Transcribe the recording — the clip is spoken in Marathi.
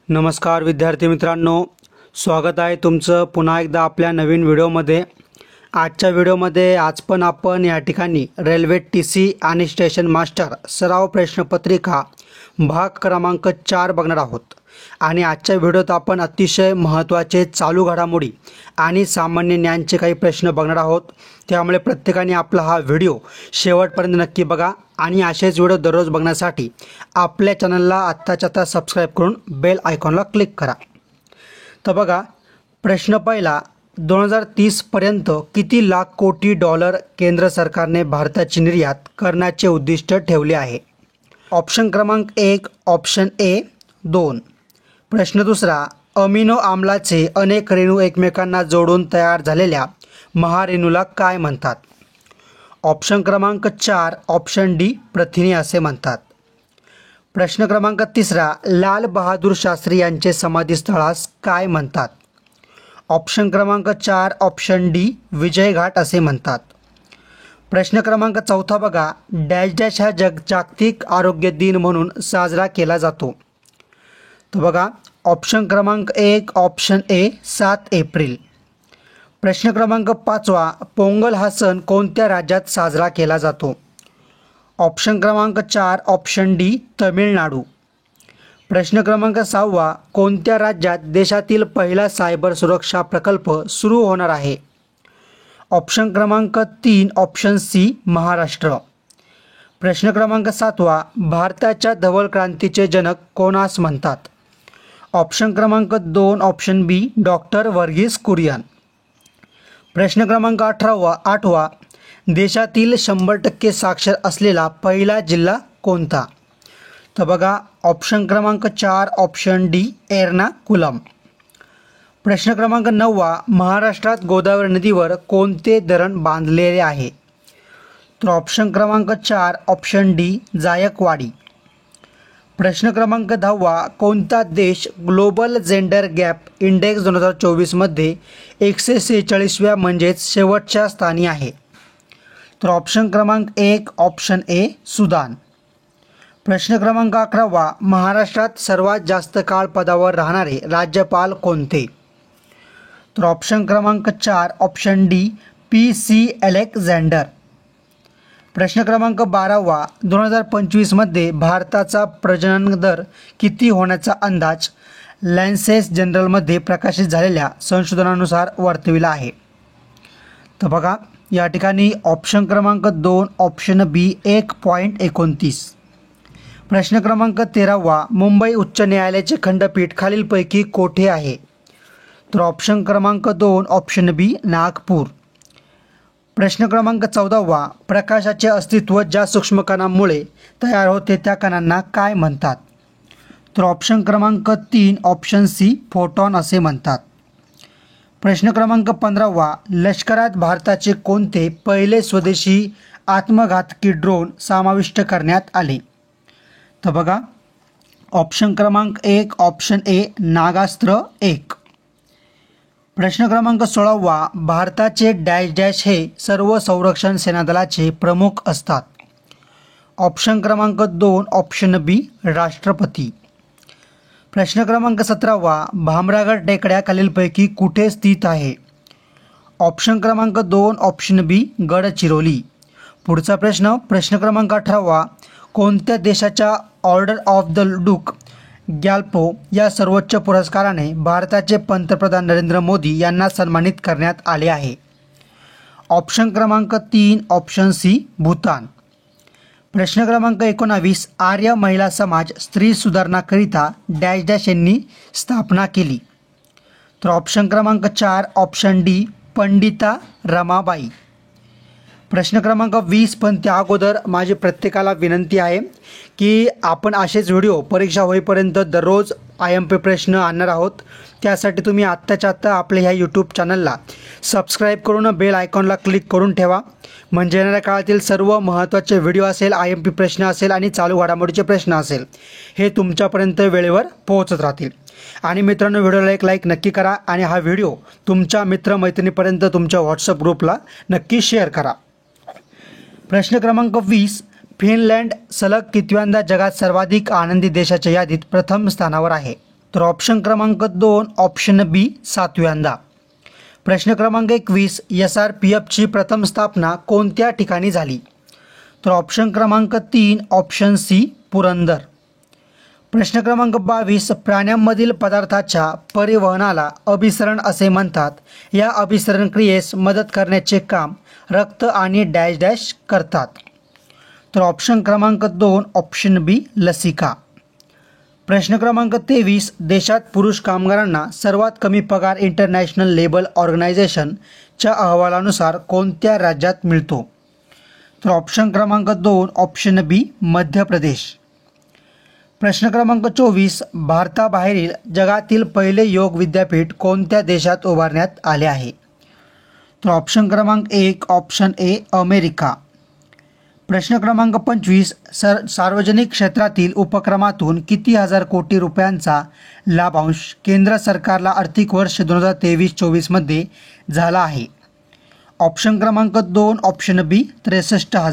नमस्कार विद्यार्थी मित्रांनो, स्वागत आहे तुमचं पुन्हा एकदा आपल्या नवीन व्हिडिओमध्ये। आजच्या व्हिडिओमध्ये आपण या ठिकाणी रेल्वे टीसी आणि स्टेशन मास्टर सराव प्रश्नपत्रिका भाग क्रमांक 4 बघणार आहोत। आणि आजच्या व्हिडिओत आपण अतिशय महत्त्वाचे चालू घडामोडी आणि सामान्य ज्ञानचे काही प्रश्न बघणार आहोत। त्यामुळे प्रत्येकाने आपला हा व्हिडिओ शेवटपर्यंत नक्की बघा आणि असेच व्हिडिओ दररोज बघण्यासाठी आपल्या चॅनलला आत्ताच्या आत्ता सबस्क्राइब करून बेल आयकॉनला क्लिक करा। तर बघा, प्रश्न पहिला, 2030 पर्यंत किती लाख कोटी डॉलर केंद्र सरकारने भारताची निर्यात करण्याचे उद्दिष्ट ठेवले आहे? ऑप्शन क्रमांक 1 ऑप्शन ए 2। प्रश्न दुसरा, अमिनो आम्लाचे अनेक रेणू एकमेकांना जोडून तयार झालेल्या महारेणूला काय म्हणतात? ऑप्शन क्रमांक 4 ऑप्शन डी प्रथिने असे म्हणतात। प्रश्न क्रमांक तिसरा, लाल बहादूर शास्त्री यांचे समाधीस्थळास काय म्हणतात? ऑप्शन क्रमांक 4 ऑप्शन डी विजय घाट असे म्हणतात। प्रश्न क्रमांक चौथा बघा, डॅश डॅश हा जागतिक आरोग्य दिन म्हणून साजरा केला जातो? तर बघा, ऑप्शन क्रमांक 1 ऑप्शन ए 7 एप्रिल। प्रश्न क्रमांक 5वा, पोंगल हा सण कोणत्या राज्यात साजरा केला जातो? ऑप्शन क्रमांक 4 ऑप्शन डी तमिळनाडू। प्रश्न क्रमांक 6वा, कोणत्या राज्यात देशातील पहिला सायबर सुरक्षा प्रकल्प सुरू होणार आहे? ऑप्शन क्रमांक 3 ऑप्शन सी महाराष्ट्र। प्रश्न क्रमांक 7वा, भारताच्या धवल क्रांतीचे जनक कोणास म्हणतात? ऑप्शन क्रमांक 2 ऑप्शन बी डॉक्टर वर्गीस कुरियन। प्रश्न क्रमांक 8वा, देशातील 100% साक्षर असलेला पहिला जिल्हा कोणता? तर बघा, ऑप्शन क्रमांक 4 ऑप्शन डी एर्नाकुलम। प्रश्न क्रमांक 9वा, महाराष्ट्रात गोदावरी नदीवर कोणते धरण बांधलेले आहे? तर ऑप्शन क्रमांक 4 ऑप्शन डी जायकवाडी। प्रश्न क्रमांक 10वा, कोणता देश ग्लोबल जेंडर गॅप इंडेक्स 2024 मध्ये 146व्या म्हणजेच शेवटच्या स्थानी आहे? तर ऑप्शन क्रमांक 1 ऑप्शन ए सुदान। प्रश्न क्रमांक 11वा, महाराष्ट्रात सर्वात जास्त काळ पदावर राहणारे राज्यपाल कोणते? तर ऑप्शन क्रमांक 4 ऑप्शन डी पी.सी. अलेक्झांडर। प्रश्न क्रमांक 12वा, 2025 मध्ये भारताचा प्रजनन दर किती होण्याचा अंदाज लॅन्सेस जनरलमध्ये प्रकाशित झालेल्या संशोधनानुसार वर्तविला आहे? तर बघा, या ठिकाणी ऑप्शन क्रमांक 2 ऑप्शन बी 1.29। प्रश्न क्रमांक 13वा, मुंबई उच्च न्यायालयाचे खंडपीठ खालीलपैकी कोठे आहे? तर ऑप्शन क्रमांक 2 ऑप्शन बी नागपूर। प्रश्न क्रमांक 14वा, प्रकाशाचे अस्तित्व ज्या सूक्ष्मकणांमुळे तयार होते त्या कणांना काय म्हणतात? तर ऑप्शन क्रमांक 3 ऑप्शन सी फोटॉन असे म्हणतात। प्रश्न क्रमांक 15वा, लष्करात भारताचे कोणते पहिले स्वदेशी आत्मघातकी ड्रोन समाविष्ट करण्यात आले? तर बघा, ऑप्शन क्रमांक 1 ऑप्शन ए नागास्त्र 1। प्रश्न क्रमांक 16वा, भारताचे डॅश डॅश हे सर्व संरक्षण सेनादलाचे प्रमुख असतात? ऑप्शन क्रमांक 2 ऑप्शन बी राष्ट्रपती। प्रश्न क्रमांक 17वा, भामरागड टेकड्या खालीलपैकी कुठे स्थित आहे? ऑप्शन क्रमांक 2 ऑप्शन बी गडचिरोली। पुढचा प्रश्न क्रमांक 18वा, कोणत्या देशाच्या ऑर्डर ऑफ द डूक गॅल्पो या सर्वोच्च पुरस्काराने भारताचे पंतप्रधान नरेंद्र मोदी यांना सन्मानित करण्यात आले आहे? ऑप्शन क्रमांक 3 ऑप्शन सी भूतान। प्रश्न क्रमांक 19, आर्य महिला समाज स्त्री सुधारणाकरिता डॅश डॅश यांनी स्थापना केली? तर ऑप्शन क्रमांक 4 ऑप्शन डी पंडिता रमाबाई। प्रश्न क्रमांक 20, पण त्या अगोदर माझी प्रत्येकाला विनंती आहे की आपण असेच व्हिडिओ परीक्षा होईपर्यंत दररोज IMP प्रश्न आणणार आहोत। त्यासाठी तुम्ही आत्ताच्या आत्ता आपल्या ह्या यूट्यूब चॅनलला सबस्क्राईब करून बेल आयकॉनला क्लिक करून ठेवा, म्हणजे येणाऱ्या काळातील सर्व महत्त्वाचे व्हिडिओ असेल, IMP प्रश्न असेल आणि चालू घडामोडीचे प्रश्न असेल, हे तुमच्यापर्यंत वेळेवर पोहोचत राहतील। आणि मित्रांनो, व्हिडिओला एक लाईक नक्की करा आणि हा व्हिडिओ तुमच्या मित्रमैत्रिणीपर्यंत तुमच्या व्हॉट्सअप ग्रुपला नक्की शेअर करा। प्रश्न क्रमांक 20, फिनलँड सलग कितव्यांदा जगात सर्वाधिक आनंदी देशाच्या यादीत प्रथम स्थानावर आहे? तर ऑप्शन क्रमांक 2 ऑप्शन बी सातव्यांदा. प्रश्न क्रमांक 21 SRPFची प्रथम स्थापना कोणत्या ठिकाणी झाली? तर ऑप्शन क्रमांक 3 ऑप्शन सी पुरंदर. प्रश्न क्रमांक 22 प्राण्यांमधील पदार्थाच्या परिवहनाला अभिसरण असे म्हणतात. या अभिसरण क्रियेस मदत करण्याचे काम रक्त आणि डॅश डॅश करतात. तर ऑप्शन क्रमांक 2 ऑप्शन बी लसिका. प्रश्न क्रमांक 23 देशात पुरुष कामगारांना सर्वात कमी पगार इंटरनॅशनल लेबर ऑर्गनायझेशनच्या अहवालानुसार कोणत्या राज्यात मिळतो? तर ऑप्शन क्रमांक 2 ऑप्शन बी मध्य प्रदेश. प्रश्न क्रमांक 24 भारताबाहेरील जगातील पहिले योग विद्यापीठ कोणत्या देशात उभारण्यात आले आहे? तर ऑप्शन क्रमांक 1 ऑप्शन ए अमेरिका. प्रश्न क्रमांक 25 सार्वजनिक क्षेत्रातील उपक्रमातून किती हजार कोटी रुपयांचा लाभांश केंद्र सरकारला आर्थिक वर्ष 2023-24 मध्ये झाला आहे? ऑप्शन क्रमांक 2 ऑप्शन बी 63,000.